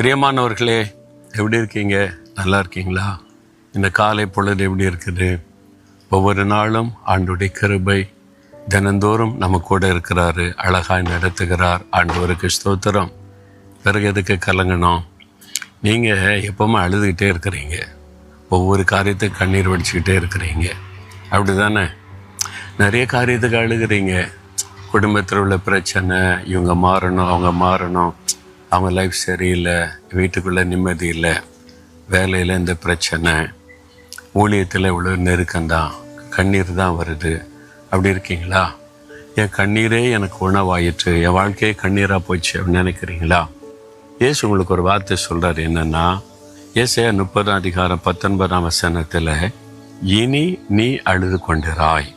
பிரியமானவர்களே, எப்படி இருக்கீங்க? நல்லா இருக்கீங்களா? இந்த காலை பொழுது எப்படி இருக்குது? ஒவ்வொரு நாளும் ஆண்டுடைய கிருபை தினந்தோறும் நம்ம கூட இருக்கிறாரு, அழகாய் நடத்துகிறார். ஆண்டவருக்கு ஸ்தோத்திரம். பிறகு எதுக்கு கலங்கணும்? நீங்கள் எப்பவுமே அழுதுகிட்டே இருக்கிறீங்க, ஒவ்வொரு காரியத்துக்கு கண்ணீர் வடிச்சுக்கிட்டே இருக்கிறீங்க, அப்படி தானே? நிறைய காரியத்துக்கு அழுகிறீங்க. குடும்பத்தில் உள்ள பிரச்சனை, இவங்க மாறணும், அவங்க மாறணும், அவங்க லைஃப் சரியில்லை, வீட்டுக்குள்ளே நிம்மதி இல்லை, வேலையில் இந்த பிரச்சனை, ஊழியத்தில் இவ்வளோ நெருக்கம்தான், கண்ணீர் தான் வருது. அப்படி இருக்கீங்களா? என் கண்ணீரே எனக்கு உணவாயிற்று, என் வாழ்க்கையே கண்ணீராக போச்சு அப்படின்னு நினைக்கிறீங்களா? இயேசு உங்களுக்கு ஒரு வார்த்தை சொல்கிறார். என்னென்னா, ஏசாயா 30:19 இனி நீ அழுது கொண்டிராய்.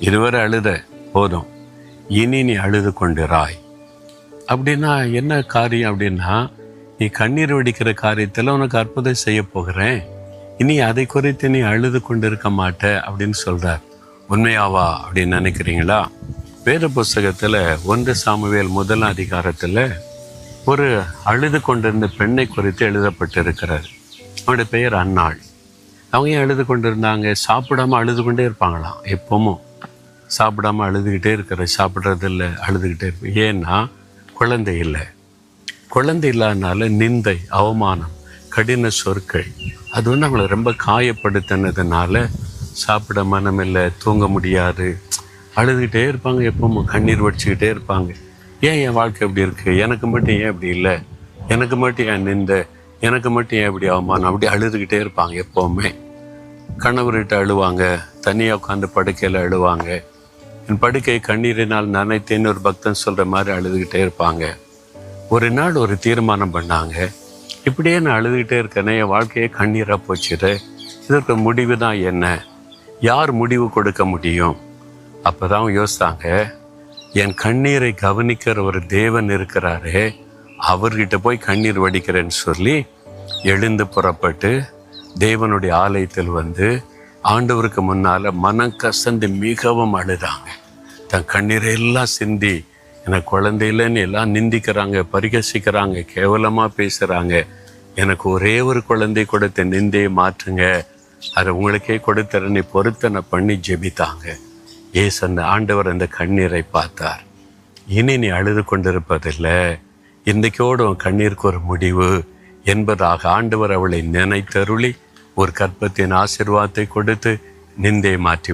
இதுவரை அழுத போதும், இனி நீ அழுது கொண்டிராய். அப்படின்னா என்ன காரியம்? அப்படின்னா, நீ கண்ணீர் வெடிக்கிற காரியத்தில் உனக்கு அற்புதம் செய்ய போகிறேன், இனி அதை குறித்து நீ அழுது கொண்டு இருக்க மாட்ட அப்படின்னு சொல்கிறார். உண்மையாவா அப்படின்னு நினைக்கிறீங்களா? வேத புஸ்தகத்தில் 1 சாமுவேல் 1 ஒரு அழுது கொண்டிருந்த பெண்ணை குறித்து எழுதப்பட்டிருக்கிறார். அவனுடைய பெயர் அன்னாள். அவங்க ஏன் அழுது கொண்டிருந்தாங்க? சாப்பிடாமல் அழுது கொண்டே இருப்பாங்களாம். எப்பவும் சாப்பிடாமல் அழுதுகிட்டே இருக்கிற, சாப்பிட்றது இல்லை, அழுதுகிட்டே இருப்பேன். ஏன்னா குழந்தை இல்லை. குழந்தை இல்லாதனால நிந்தை, அவமானம், கடின சொற்கள், அது அவங்களை ரொம்ப காயப்படுத்தினதுனால சாப்பிட மனம் இல்லை, தூங்க முடியாது, அழுதுகிட்டே இருப்பாங்க, எப்பவும் கண்ணீர் வடிச்சுக்கிட்டே இருப்பாங்க. ஏன் என் வாழ்க்கை எப்படி இருக்குது? எனக்கு மட்டும் ஏன் இப்படி இல்லை? எனக்கு மட்டும் ஏன் நிந்தை? எனக்கு மட்டும் ஏன் இப்படி அவமானம்? அப்படி அழுதுகிட்டே இருப்பாங்க. எப்போவுமே கணவர்கிட்ட அழுவாங்க, தனியாக உட்காந்து படுக்கையில் அழுவாங்க. என் படுக்கை கண்ணீரினால் நனைத்தேன்னு ஒரு பக்தன் சொல்கிற மாதிரி அழுதுகிட்டே இருப்பாங்க. ஒரு நாள் ஒரு தீர்மானம் பண்ணாங்க, இப்படியே நான் அழுதுகிட்டே இருக்கேனே, என் வாழ்க்கையே கண்ணீராக போச்சுது, இதற்கு முடிவு தான் என்ன? யார் முடிவு கொடுக்க முடியும்? அப்போ தான் யோசித்தாங்க, என் கண்ணீரை கவனிக்கிற ஒரு தேவன் இருக்கிறாரே, அவர்கிட்ட போய் கண்ணீர் வடிக்கிறேன்னு சொல்லி எழுந்து புறப்பட்டு தேவனுடைய ஆலயத்தில் வந்து ஆண்டவருக்கு முன்னால் மனம் கசந்து மிகவும் அழுதாங்க. தன் கண்ணீரை எல்லாம் சிந்தி, எனக்கு குழந்தை இல்லைன்னு எல்லாம் நிந்திக்கிறாங்க, பரிகசிக்கிறாங்க, கேவலமாக பேசுகிறாங்க, எனக்கு ஒரே ஒரு குழந்தை கொடுத்த நிந்தையை மாற்றுங்க, அதை உங்களுக்கே கொடுத்தரனை பொருத்தனை பண்ணி ஜெபித்தாங்க. ஏசு அந்த ஆண்டவர் அந்த கண்ணீரை பார்த்தார். இனி நீ அழுது கொண்டிருப்பதில்லை, இன்றைக்கோடு உன் கண்ணீருக்கு ஒரு முடிவு என்பதாக ஆண்டவர் அவளை நினைத்தருளி ஒரு கற்பத்தின் ஆசீர்வாதத்தை கொடுத்து நிந்தையை மாற்றி